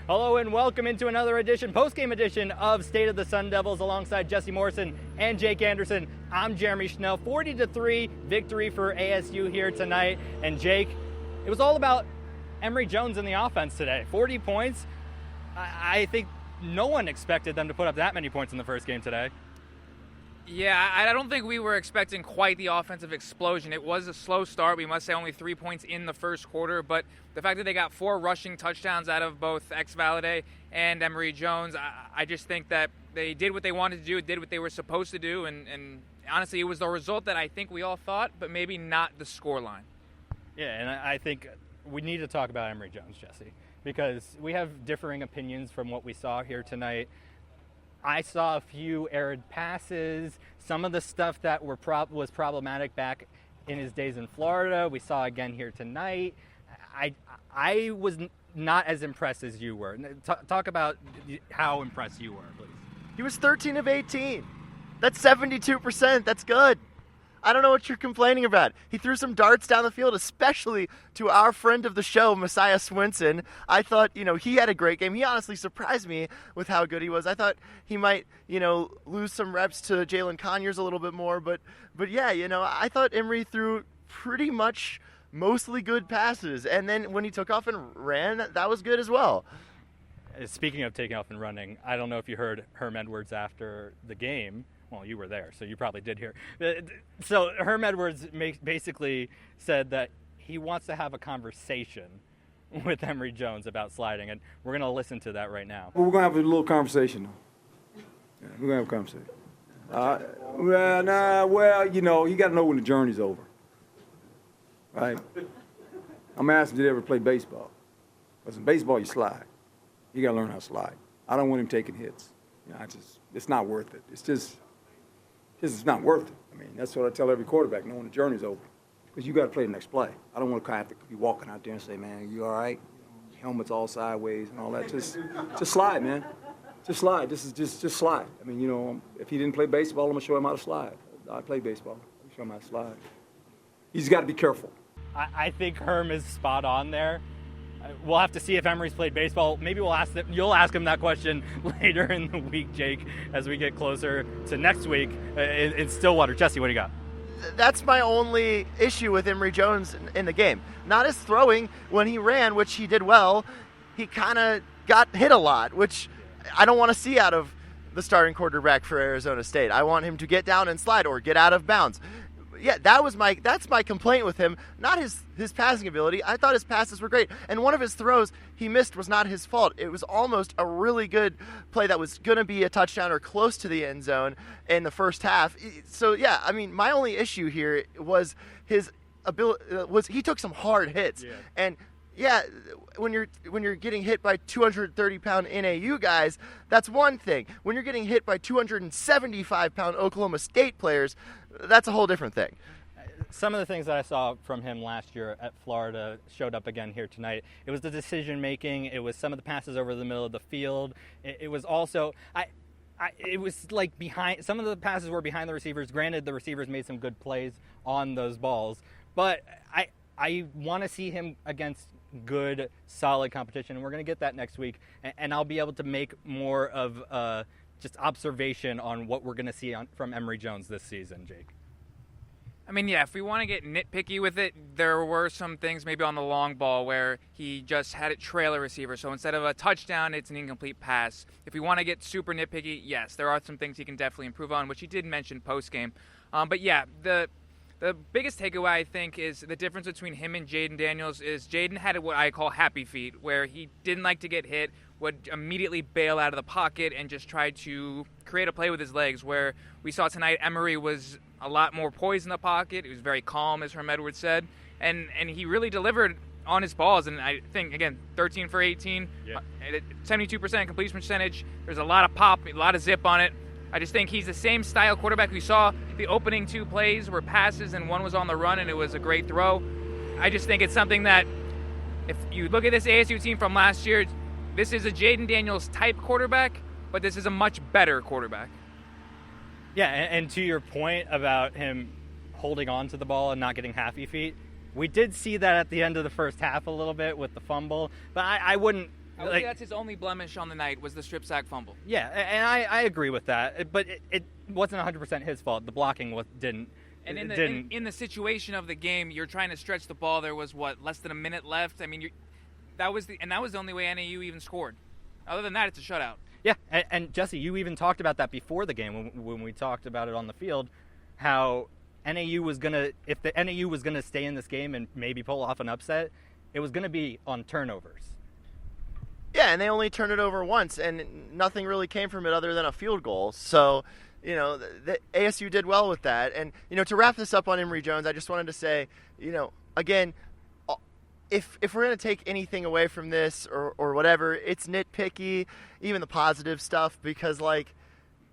Hello and welcome into another edition, post-game edition of State of the Sun Devils alongside Jesse Morrison and Jake Anderson. I'm Jeremy Schnell. 40-3 victory for ASU here tonight. And Jake, it was all about Emory Jones in the offense today. 40 points. I think no one expected them to put up that many points in the first game today. Yeah, I don't think we were expecting quite the offensive explosion. It was a slow start. We must say only 3 points in the first quarter, but the fact that they got 4 rushing touchdowns out of both Valade and Emory Jones, I just think that they did what they wanted to do, did what they were supposed to do, and honestly, it was the result that I think we all thought, but maybe not the scoreline. Yeah, and I think we need to talk about Emory Jones, Jesse, because we have differing opinions from what we saw here tonight. I saw a few errant passes, some of the stuff that was problematic back in his days in Florida. We saw again here tonight. I was not as impressed as you were. Talk about how impressed you were, please. He was 13 of 18. That's 72%. That's good. I don't know what you're complaining about. He threw some darts down the field, especially to our friend of the show, Messiah Swinson. I thought, he had a great game. He honestly surprised me with how good he was. I thought he might, lose some reps to Jalen Conyers a little bit more. But yeah, I thought Emory threw pretty much mostly good passes. And then when he took off and ran, that was good as well. Speaking of taking off and running, I don't know if you heard Herm Edwards after the game. Well, you were there, so you probably did hear. So Herm Edwards basically said that he wants to have a conversation with Emory Jones about sliding, and we're going to listen to that right now. Well, we're going to have a little conversation, though. Yeah, we're going to have a conversation. You got to know when the journey's over, right? I'm asking, did he ever play baseball? Because in baseball, you slide. You got to learn how to slide. I don't want him taking hits. It's not worth it. It's not worth it. I mean, that's what I tell every quarterback, knowing the journey's over. Because you got to play the next play. I don't want to have to be walking out there and say, man, you all right? Helmet's all sideways and all that. Just slide, man. Just slide. Just slide. I mean, if he didn't play baseball, I'm going to show him how to slide. I play baseball. I'll show him how to slide. He's got to be careful. I think Herm is spot on there. We'll have to see if Emory's played baseball. Maybe you'll ask him that question later in the week, Jake, as we get closer to next week in Stillwater. Jesse, what do you got? That's my only issue with Emory Jones in the game. Not his throwing. When he ran, which he did well, he kind of got hit a lot, which I don't want to see out of the starting quarterback for Arizona State. I want him to get down and slide or get out of bounds. Yeah, that's my complaint with him, not his passing ability. I thought his passes were great. And one of his throws he missed was not his fault. It was almost a really good play that was going to be a touchdown or close to the end zone in the first half. So, yeah, I mean, my only issue here was his ability he took some hard hits. Yeah. And yeah, when you're getting hit by 230-pound NAU guys, that's one thing. When you're getting hit by 275-pound Oklahoma State players, that's a whole different thing. Some of the things that I saw from him last year at Florida showed up again here tonight. It was the decision-making. It was some of the passes over the middle of the field. It was also it was like behind. Some of the passes were behind the receivers. Granted, the receivers made some good plays on those balls, but I want to see him against good, solid competition, and we're going to get that next week, and I'll be able to make more of just observation on what we're going to see from Emory Jones this season, Jake. I mean, yeah, if we want to get nitpicky with it, there were some things maybe on the long ball where he just had it trail a receiver. So instead of a touchdown, it's an incomplete pass. If we want to get super nitpicky, yes, there are some things he can definitely improve on, which he did mention post-game. But yeah, the biggest takeaway, I think, is the difference between him and Jaden Daniels is Jaden had what I call happy feet, where he didn't like to get hit, would immediately bail out of the pocket and just try to create a play with his legs, where we saw tonight Emory was a lot more poised in the pocket. He was very calm, as Herm Edwards said, and he really delivered on his balls. And I think, again, 13 for 18, yeah. 72% completion percentage. There's a lot of pop, a lot of zip on it. I just think he's the same style quarterback. We saw the opening 2 plays were passes and one was on the run, and it was a great throw. I just think it's something that if you look at this ASU team from last year, this is a Jaden Daniels type quarterback, but this is a much better quarterback. Yeah, and to your point about him holding on to the ball and not getting happy feet, we did see that at the end of the first half a little bit with the fumble, but I wouldn't I would say that's his only blemish on the night was the strip sack fumble. Yeah, and I agree with that. But it wasn't 100% his fault. The blocking didn't. And in the situation of the game, you're trying to stretch the ball. There was less than a minute left. I mean, that was the only way NAU even scored. Other than that, it's a shutout. Yeah, and Jesse, you even talked about that before the game when we talked about it on the field, how NAU was if the NAU was gonna stay in this game and maybe pull off an upset, it was gonna be on turnovers. Yeah, and they only turned it over once, and nothing really came from it other than a field goal. So, the ASU did well with that. And, to wrap this up on Emory Jones, I just wanted to say, again, if we're going to take anything away from this or whatever, it's nitpicky, even the positive stuff, because,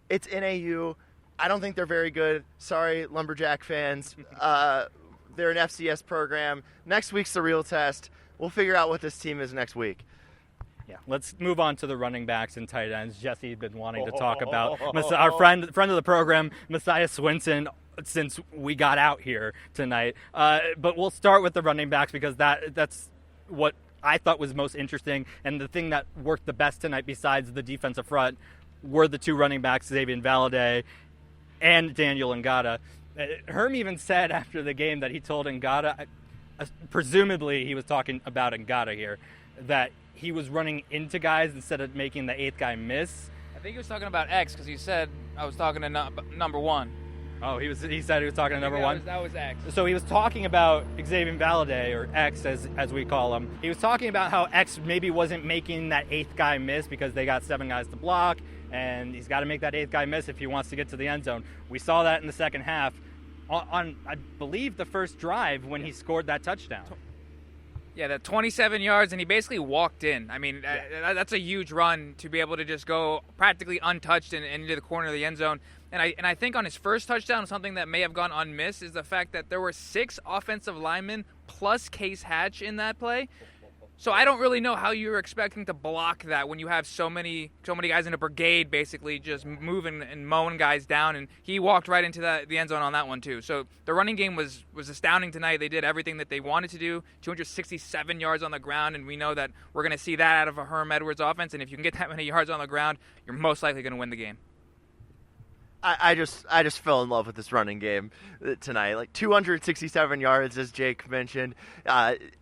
it's NAU. I don't think they're very good. Sorry, Lumberjack fans. They're an FCS program. Next week's the real test. We'll figure out what this team is next week. Yeah, let's move on to the running backs and tight ends. Jesse had been wanting to talk about our friend of the program, Messiah Swinson, since we got out here tonight. But we'll start with the running backs because that's what I thought was most interesting. And the thing that worked the best tonight besides the defensive front were the two running backs, Xavier Valladay and Daniel Ngata. Herm even said after the game that he told Ngata, presumably he was talking about Ngata here, that he was running into guys instead of making the eighth guy miss. I think he was talking about X because he said I was talking to number one. Oh, he said he was talking to number one? That was X. So he was talking about Xavier Valladay, or X as we call him. He was talking about how X maybe wasn't making that eighth guy miss because they got 7 guys to block, and he's got to make that eighth guy miss if he wants to get to the end zone. We saw that in the second half on I believe, the first drive when he scored that touchdown. Yeah, that 27 yards, and he basically walked in. I mean, that's a huge run to be able to just go practically untouched and into the corner of the end zone. And I think on his first touchdown, something that may have gone unmissed is the fact that there were 6 offensive linemen plus Case Hatch in that play. So I don't really know how you're expecting to block that when you have so many guys in a brigade basically just moving and mowing guys down, and he walked right into the end zone on that one too. So the running game was astounding tonight. They did everything that they wanted to do, 267 yards on the ground, and we know that we're going to see that out of a Herm Edwards offense, and if you can get that many yards on the ground, you're most likely going to win the game. I just fell in love with this running game tonight. 267 yards, as Jake mentioned.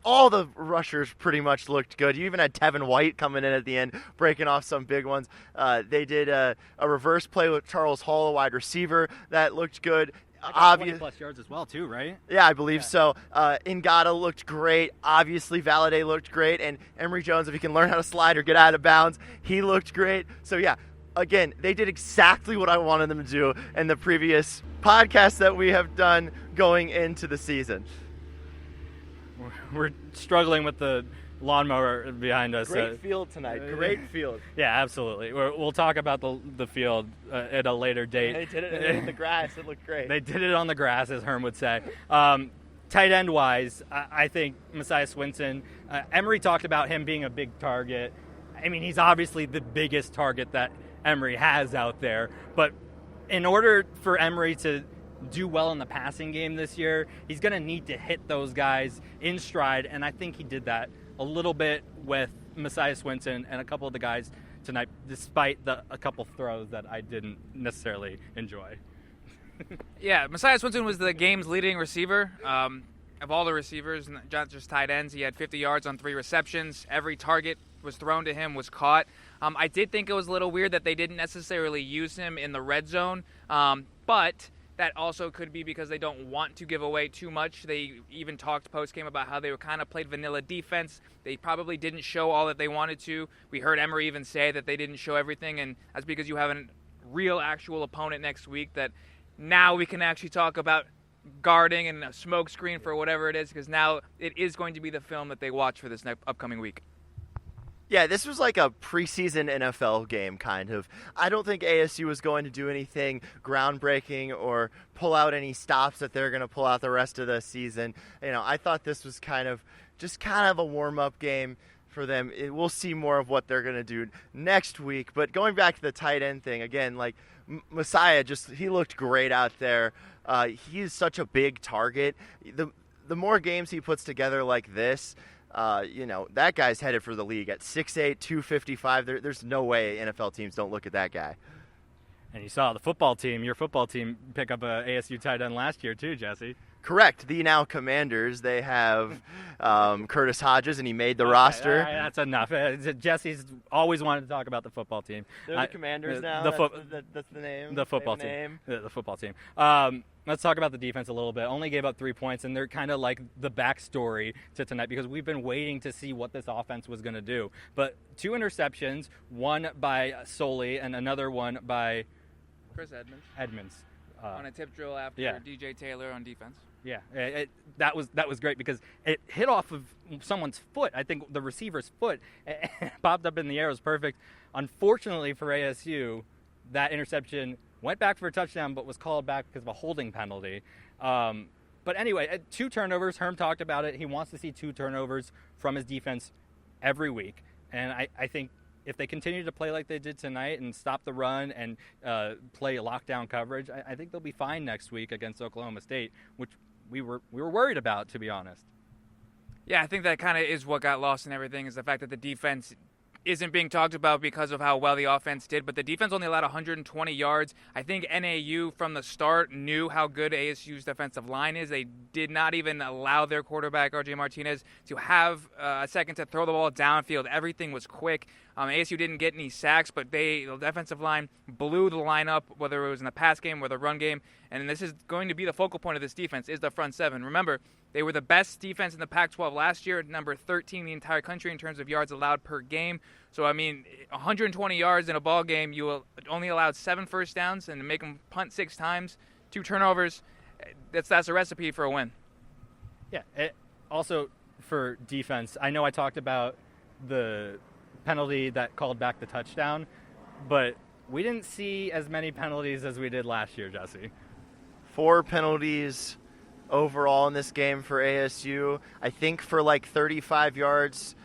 All the rushers pretty much looked good. You even had Tevin White coming in at the end, breaking off some big ones. They did a reverse play with Charles Hall, a wide receiver, that looked good. 20+ yards as well, too, right? Yeah, I believe so. Ngata looked great. Obviously, Valladay looked great. And Emory Jones, if he can learn how to slide or get out of bounds, he looked great. So, yeah. Again, they did exactly what I wanted them to do in the previous podcast that we have done going into the season. We're struggling with the lawnmower behind us. Great field tonight. Great field. Yeah, absolutely. We'll talk about the field at a later date. They did it in the grass. It looked great. They did it on the grass, as Herm would say. Tight end wise, I think Messiah Swinson, Emory talked about him being a big target. I mean, he's obviously the biggest target that Emory has out there, but in order for Emory to do well in the passing game this year, he's going to need to hit those guys in stride, and I think he did that a little bit with Messiah Swinson and a couple of the guys tonight, despite a couple throws that I didn't necessarily enjoy. Yeah, Messiah Swinson was the game's leading receiver. Of all the receivers, not just tight ends, he had 50 yards on 3 receptions. Every target was thrown to him was caught. I did think it was a little weird that they didn't necessarily use him in the red zone, but that also could be because they don't want to give away too much. They even talked post-game about how they were kind of played vanilla defense. They probably didn't show all that they wanted to. We heard Emory even say that they didn't show everything, and that's because you have a real actual opponent next week that now we can actually talk about guarding and a smoke screen for whatever it is, because now it is going to be the film that they watch for this upcoming week. Yeah, this was like a preseason NFL game, kind of. I don't think ASU was going to do anything groundbreaking or pull out any stops that they're going to pull out the rest of the season. I thought this was kind of a warm-up game for them. We'll see more of what they're going to do next week. But going back to the tight end thing, again, Messiah, he looked great out there. He's such a big target. The more games he puts together like this, That guy's headed for the league at 6'8", 255. There's no way NFL teams don't look at that guy. And you saw your football team, pick up a ASU tight end last year too, Jesse. Correct. The now Commanders. They have Curtis Hodges, and he made the roster. All right, that's enough. Jesse's always wanted to talk about the football team. They're the Commanders now. That's the name. The football team. The football team. Let's talk about the defense a little bit. Only gave up 3 points, and they're kind of like the backstory to tonight because we've been waiting to see what this offense was going to do. But 2 interceptions, one by Soley and another one by Chris Edmonds. On a tip drill after DJ Taylor on defense. Yeah, that was great because it hit off of someone's foot. I think the receiver's foot popped up in the air. It was perfect. Unfortunately for ASU, that interception went back for a touchdown but was called back because of a holding penalty. But anyway, 2 turnovers. Herm talked about it. He wants to see 2 turnovers from his defense every week. And I think if they continue to play like they did tonight and stop the run and play lockdown coverage, I think they'll be fine next week against Oklahoma State, which we were worried about, to be honest. Yeah, I think that kind of is what got lost in everything, is the fact that the defense isn't being talked about because of how well the offense did, but the defense only allowed 120 yards. I think NAU from the start knew how good ASU's defensive line is. They did not even allow their quarterback, RJ Martinez, to have a second to throw the ball downfield. Everything was quick. ASU didn't get any sacks, but the defensive line blew the line up, whether it was in the pass game or the run game. And this is going to be the focal point of this defense, is the front seven. Remember, they were the best defense in the Pac-12 last year, number 13 in the entire country in terms of yards allowed per game. So, 120 yards in a ball game, you only allowed 7 first downs and make them punt 6 times, 2 turnovers. That's a recipe for a win. Yeah. Also, for defense, I know I talked about the penalty that called back the touchdown, but we didn't see as many penalties as we did last year, Jesse. 4 penalties overall in this game for ASU. I think for like 35 yards.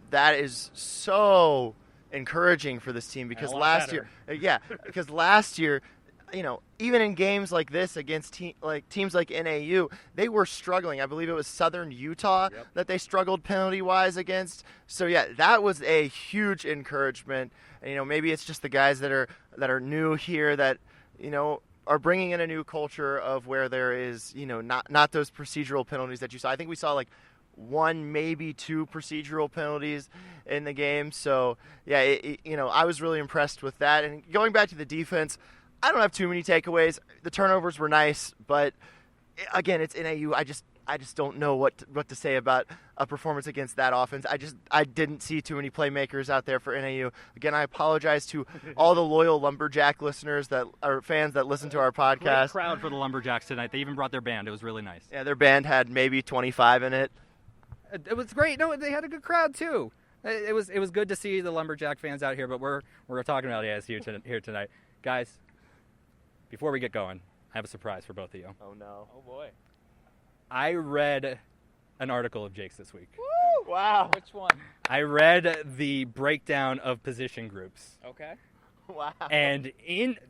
That is so encouraging for this team because last year, even in games like this against teams like NAU, they were struggling. I believe it was Southern Utah that they struggled penalty-wise against. So yeah, that was a huge encouragement. And, maybe it's just the guys that are new here that are bringing in a new culture of where there is not those procedural penalties that you saw. I think we saw like 1, maybe 2 procedural penalties in the game. So, yeah, I was really impressed with that. And going back to the defense, I don't have too many takeaways. The turnovers were nice, but again, it's NAU. I just don't know what to say about a performance against that offense. I didn't see too many playmakers out there for NAU. Again, I apologize to all the loyal Lumberjack listeners that are fans that listen to our podcast. Great crowd for the Lumberjacks tonight. They even brought their band. It was really nice. Yeah, their band had maybe 25 in it. It was great. No, they had a good crowd too. It was good to see the Lumberjack fans out here. But we're talking about ASU here tonight, guys. Before we get going, I have a surprise for both of you. Oh no! Oh boy! I read an article of Jake's this week. Woo! Wow! Which one? I read the breakdown of position groups. Okay. Wow! And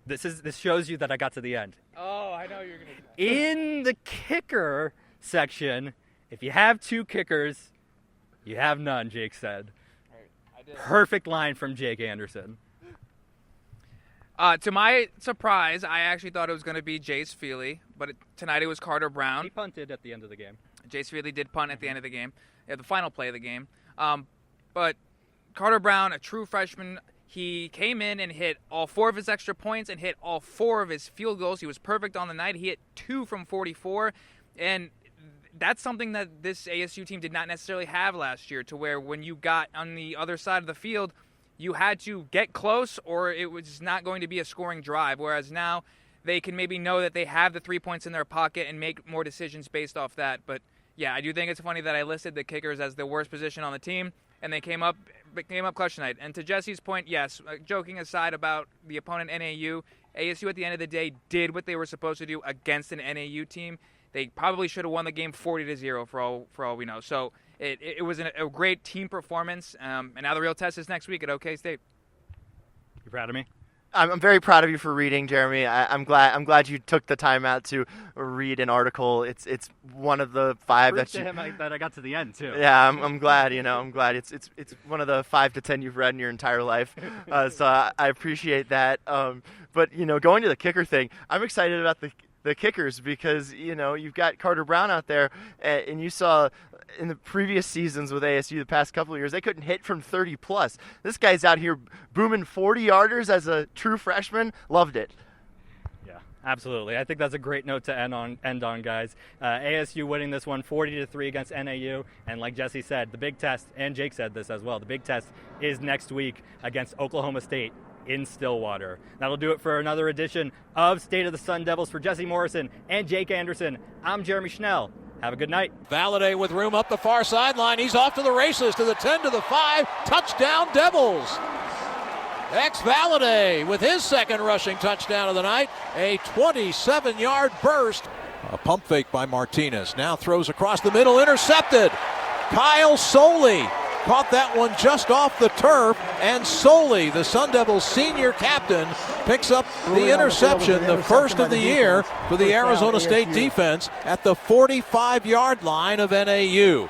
this shows you that I got to the end. Oh, I know you're gonna. In the kicker section. If you have 2 kickers, you have none, Jake said. I did. Perfect line from Jake Anderson. To my surprise, I actually thought it was going to be Jace Feely, but tonight it was Carter Brown. He punted at the end of the game. Jace Feely did punt at the end of the game, the final play of the game. But Carter Brown, a true freshman, he came in and hit all 4 of his extra points and hit all 4 of his field goals. He was perfect on the night. He hit 2 from 44, and that's something that this ASU team did not necessarily have last year, to where when you got on the other side of the field, you had to get close or it was not going to be a scoring drive, whereas now they can maybe know that they have the 3 points in their pocket and make more decisions based off that. But, yeah, I do think it's funny that I listed the kickers as the worst position on the team, and they came up clutch tonight. And to Jesse's point, yes, joking aside about the opponent NAU, ASU at the end of the day did what they were supposed to do against an NAU team. They probably should have won the game 40-0 for all we know. So it was a great team performance. And now the real test is next week at OK State. You proud of me? I'm very proud of you for reading, Jeremy. I'm glad you took the time out to read an article. It's one of the 5 Proof that to him that I got to the end too. Yeah, I'm glad. I'm glad. It's one of the 5 to 10 you've read in your entire life. So I appreciate that. But going to the kicker thing, I'm excited about the kickers because you've got Carter Brown out there, and you saw in the previous seasons with ASU the past couple of years they couldn't hit from 30 plus. This guy's out here booming 40-yarders as a true freshman. Loved it. Yeah, absolutely. I think that's a great note to end on, guys. ASU winning this one 40-3 against NAU, and like Jesse said, the big test, and Jake said this as well, the big test is next week against Oklahoma State in Stillwater. That'll do it for another edition of State of the Sun Devils. For Jesse Morrison and Jake Anderson, I'm Jeremy Schnell. Have a good night. Valladay with room up the far sideline. He's off to the races, to the 10, to the 5. Touchdown Devils. Valladay with his second rushing touchdown of the night. A 27-yard burst. A pump fake by Martinez. Now throws across the middle, intercepted. Kyle Soley caught that one just off the turf, and Soley, the Sun Devils senior captain, picks up the interception, the first of the year for the Arizona State defense at the 45-yard line of NAU.